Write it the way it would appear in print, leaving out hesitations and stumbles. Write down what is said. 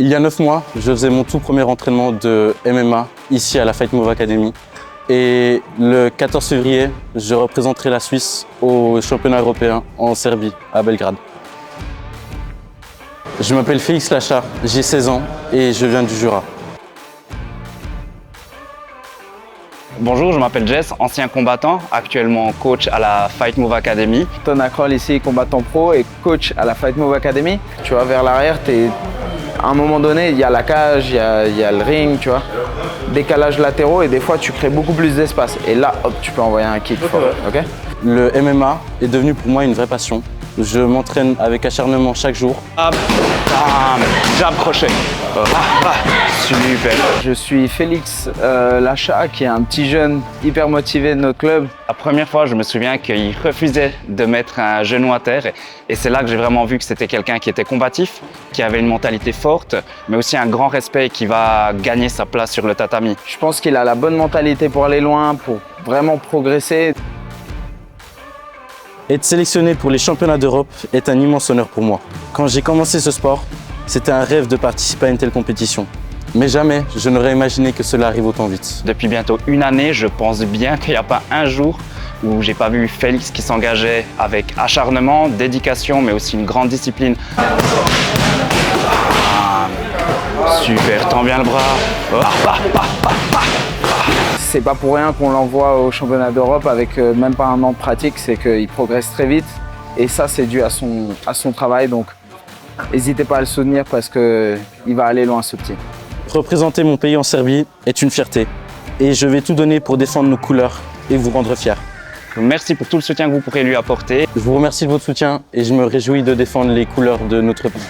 Il y a 9 mois, je faisais mon tout premier entraînement de MMA ici à la Fight Move Academy. Et le 14 février, je représenterai la Suisse au championnat européen en Serbie, à Belgrade. Je m'appelle Félix Lachard, j'ai 16 ans et je viens du Jura. Bonjour, je m'appelle Jess, ancien combattant, actuellement coach à la Fight Move Academy. Ton Kroll ici, combattant pro et coach à la Fight Move Academy. Tu vois, vers l'arrière, à un moment donné, il y a la cage, il y a le ring, tu vois. Décalage latéraux et des fois, tu crées beaucoup plus d'espace. Et là, hop, tu peux envoyer un kick. Okay. Le MMA est devenu pour moi une vraie passion. Je m'entraîne avec acharnement chaque jour. Hop, bam, jab crochet. Super. Je suis Félix Lachard, qui est un petit jeune hyper motivé de notre club. La première fois, je me souviens qu'il refusait de mettre un genou à terre. Et c'est là que j'ai vraiment vu que c'était quelqu'un qui était combatif, qui avait une mentalité forte, mais aussi un grand respect et qui va gagner sa place sur le tatami. Je pense qu'il a la bonne mentalité pour aller loin, pour vraiment progresser. Être sélectionné pour les championnats d'Europe est un immense honneur pour moi. Quand j'ai commencé ce sport, c'était un rêve de participer à une telle compétition. Mais jamais je n'aurais imaginé que cela arrive autant vite. Depuis bientôt une année, je pense bien qu'il n'y a pas un jour où j'ai pas vu Félix qui s'engageait avec acharnement, dédication, mais aussi une grande discipline. Super, tends bien le bras. C'est pas pour rien qu'on l'envoie au championnat d'Europe avec même pas un an de pratique, c'est qu'il progresse très vite. Et ça, c'est dû à son travail. Donc, n'hésitez pas à le soutenir parce qu'il va aller loin, ce petit. Représenter mon pays en Serbie est une fierté. Et je vais tout donner pour défendre nos couleurs et vous rendre fiers. Merci pour tout le soutien que vous pourrez lui apporter. Je vous remercie de votre soutien et je me réjouis de défendre les couleurs de notre pays.